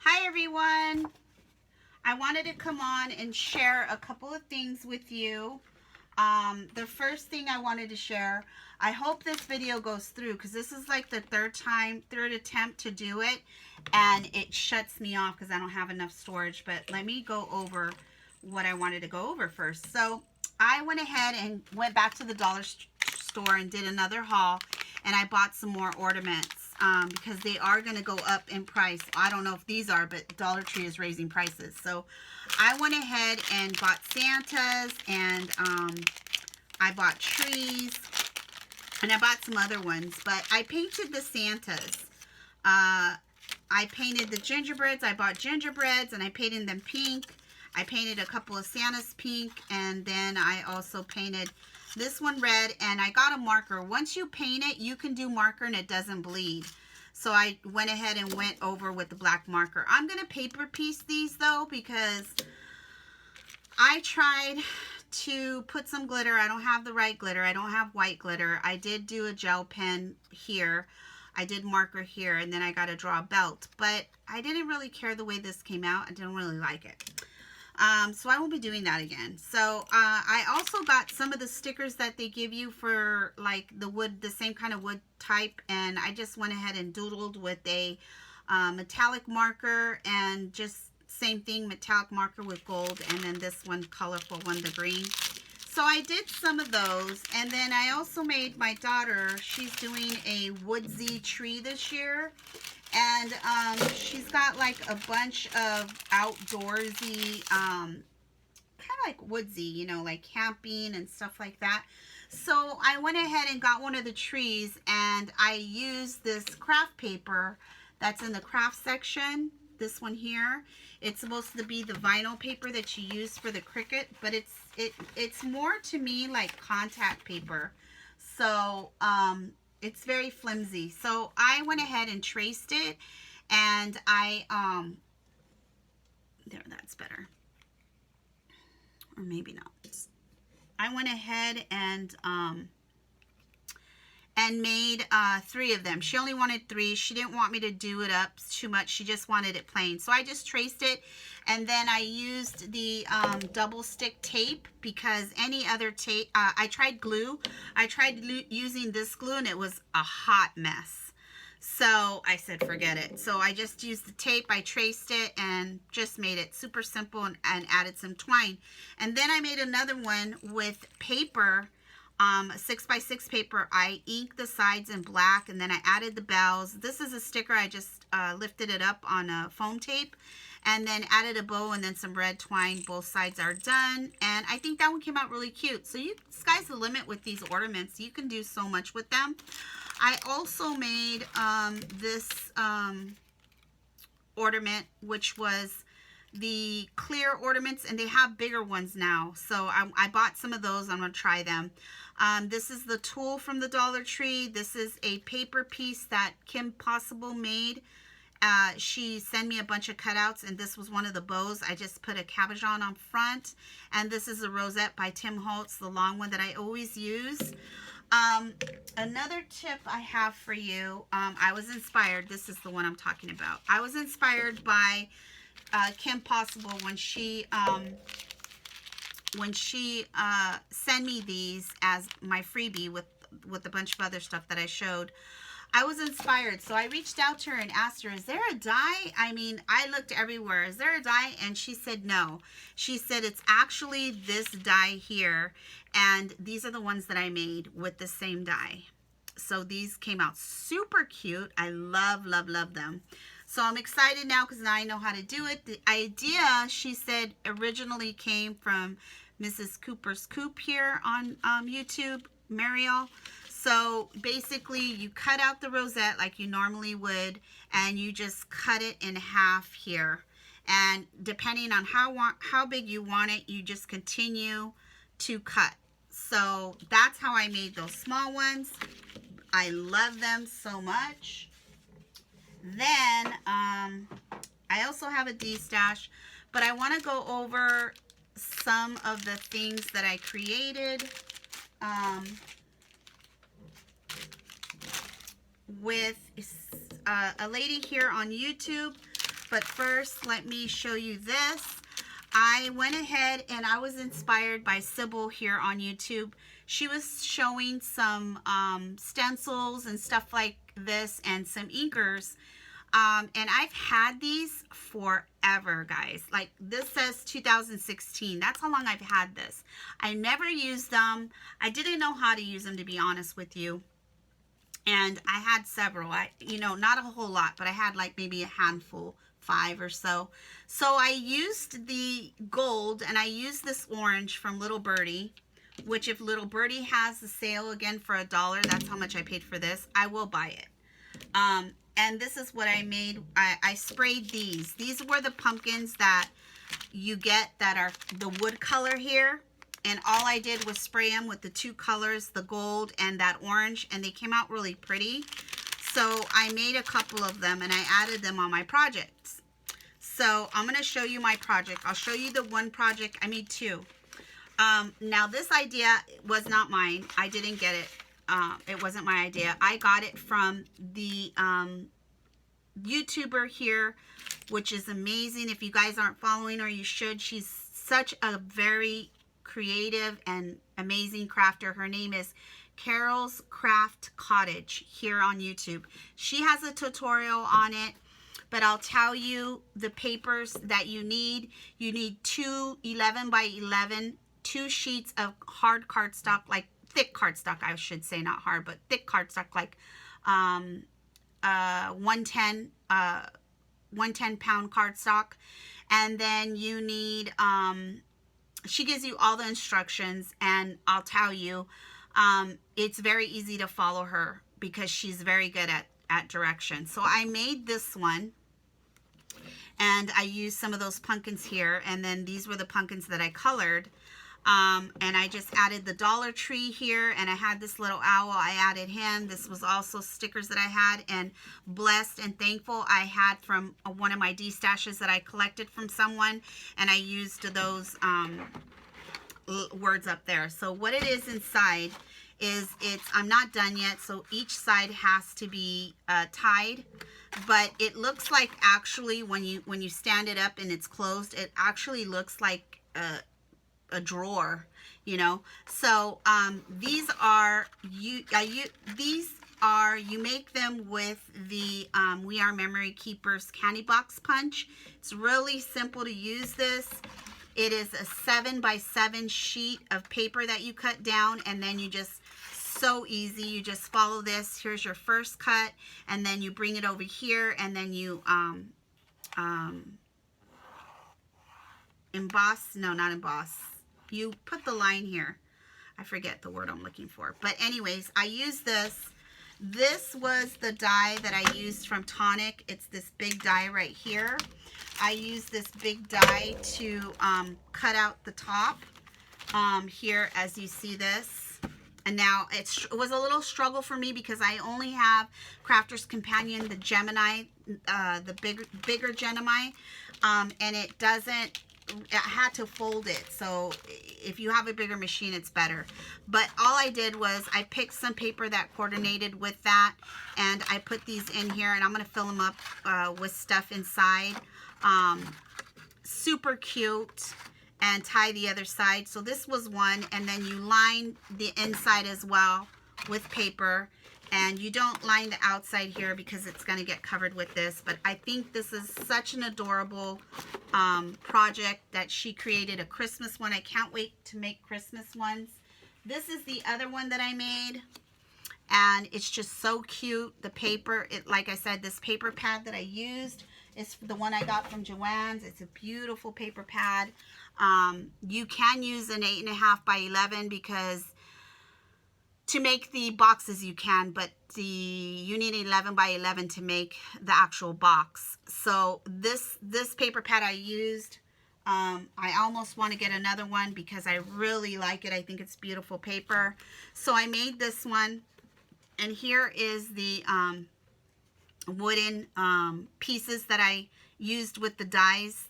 Hi everyone! I wanted to come on and share a couple of things with you. The first thing I wanted to share, I hope this video goes through because this is like the third attempt to do it, and it shuts me off because I don't have enough storage. But let me go over what I wanted to go over first. So I went ahead and went back to the dollar store and did another haul, and I bought some more ornaments because they are going to go up in price. I don't know if these are, but Dollar Tree is raising prices. So I went ahead and bought Santas, and I bought trees, and I bought some other ones, but I painted the Santas. I painted the gingerbreads. I bought gingerbreads, and I painted them pink. I painted a couple of Santas pink, and then I also painted this one red, and I got a marker. Once you paint it, you can do marker and it doesn't bleed. So I went ahead and went over with the black marker. I'm going to paper piece these though, because I tried to put some glitter. I don't have the right glitter. I don't have white glitter. I did do a gel pen here. I did marker here, and then I got to draw a belt. But I didn't really care the way this came out. I didn't really like it. So I won't be doing that again. So I also got some of the stickers that they give you for like the wood, the same kind of wood type, and I just went ahead and doodled with a metallic marker, and just same thing, metallic marker with gold, and then this one colorful one, the green. So I did some of those, and then I also made my daughter, she's doing a woodsy tree this year. And she's got like a bunch of outdoorsy, kind of like woodsy, you know, like camping and stuff like that. So I went ahead and got one of the trees, and I used this craft paper that's in the craft section. This one here. It's supposed to be the vinyl paper that you use for the Cricut, but it's more to me like contact paper. So it's very flimsy. So I went ahead and traced it, and I there, that's better, or maybe not. I went ahead and made 3 of them. She only wanted 3. She didn't want me to do it up too much. She just wanted it plain. So I just traced it, and then I used the double stick tape, because any other tape, I tried glue. I tried using this glue, and it was a hot mess. So I said, forget it. So I just used the tape, I traced it, and just made it super simple, and added some twine. And then I made another one with paper, 6x6 paper. I inked the sides in black, and then I added the bells. This is a sticker. I just lifted it up on a foam tape, and then added a bow, and then some red twine. Both sides are done, and I think that one came out really cute. So sky's the limit with these ornaments. You can do so much with them. I also made this ornament, which was the clear ornaments, and they have bigger ones now. So I bought some of those. I'm going to try them. This is the tool from the Dollar Tree. This is a paper piece that Kim Possible made. She sent me a bunch of cutouts, and this was one of the bows. I just put a cabochon on front, and this is a rosette by Tim Holtz, the long one that I always use. Another tip I have for you, I was inspired. This is the one I'm talking about. I was inspired by Kim Possible when she sent me these as my freebie with a bunch of other stuff that I showed. I was inspired, so I reached out to her and asked her, is there a dye? I mean, I looked everywhere. Is there a dye? And she said no. She said it's actually this dye here, and these are the ones that I made with the same dye. So these came out super cute. I love, love, love them. So I'm excited now because now I know how to do it. The idea, she said, originally came from Mrs. Cooper's Coop here on YouTube, Mariel. So basically you cut out the rosette like you normally would, and you just cut it in half here. And depending on how big you want it, you just continue to cut. So that's how I made those small ones. I love them so much. Then I also have a D-stash, but I want to go over some of the things that I created with a lady here on YouTube. but first let me show you this. I went ahead and I was inspired by Sybil here on YouTube. She was showing some stencils and stuff like this and some inkers. And I've had these forever, guys. Like, this says 2016. That's how long I've had this. I never used them. I didn't know how to use them, to be honest with you. And I had several. You know, not a whole lot, but I had like maybe a handful, 5 or so. So I used the gold and I used this orange from Little Birdie, which if Little Birdie has the sale again for $1, that's how much I paid for this, I will buy it. And this is what I made. I sprayed these. These were the pumpkins that you get that are the wood color here. And all I did was spray them with the 2 colors, the gold and that orange, and they came out really pretty. So I made a couple of them and I added them on my projects. So I'm going to show you my project. I'll show you the one project. I made 2. Now this idea was not mine. I didn't get it. It wasn't my idea. I got it from the YouTuber here, which is amazing. If you guys aren't following her, you should. She's such a very creative and amazing crafter. Her name is Carol's Craft Cottage here on YouTube. She has a tutorial on it, but I'll tell you the papers that you need. You need 2 11 by 11, 2 sheets of hard cardstock, like thick cardstock, I should say, not hard, but thick cardstock, like 110 pound cardstock. And then you need, she gives you all the instructions, and I'll tell you, it's very easy to follow her because she's very good at direction. So I made this one, and I used some of those pumpkins here, and then these were the pumpkins that I colored. And I just added the Dollar Tree here, and I had this little owl. I added him. This was also stickers that I had, and Blessed and Thankful I had from one of my D-stashes that I collected from someone, and I used those words up there. So what it is inside is I'm not done yet, so each side has to be tied, but it looks like, actually, when you stand it up and it's closed, it actually looks like a drawer, you know. So these are you make them with the We Are Memory Keepers Candy Box Punch. It's really simple to use this. It is a 7 by 7 sheet of paper that you cut down, and then you just, so easy, you just follow this. Here's your first cut, and then you bring it over here, and then you emboss, no, not emboss. You put the line here. I forget the word I'm looking for. But anyways, I use this. This was the die that I used from Tonic. It's this big die right here. I used this big die to cut out the top here, as you see this. And now it was a little struggle for me because I only have Crafter's Companion, the Gemini, the bigger Gemini, and it doesn't, I had to fold it. So if you have a bigger machine, it's better. But all I did was I picked some paper that coordinated with that, and I put these in here, and I'm going to fill them up with stuff inside. Super cute. And tie the other side. So this was one, and then you line the inside as well with paper, and you don't line the outside here because it's going to get covered with this. But I think this is such an adorable project that she created, a Christmas one. I can't wait to make Christmas ones. This is the other one that I made, and it's just so cute. The paper, like I said, this paper pad that I used is the one I got from Joann's. It's a beautiful paper pad. You can use an 8.5 by 11 because to make the boxes you can, but you need 11 by 11 to make the actual box. So this paper pad I used, I almost want to get another one because I really like it. I think it's beautiful paper. So I made this one, and here is the wooden pieces that I used with the dies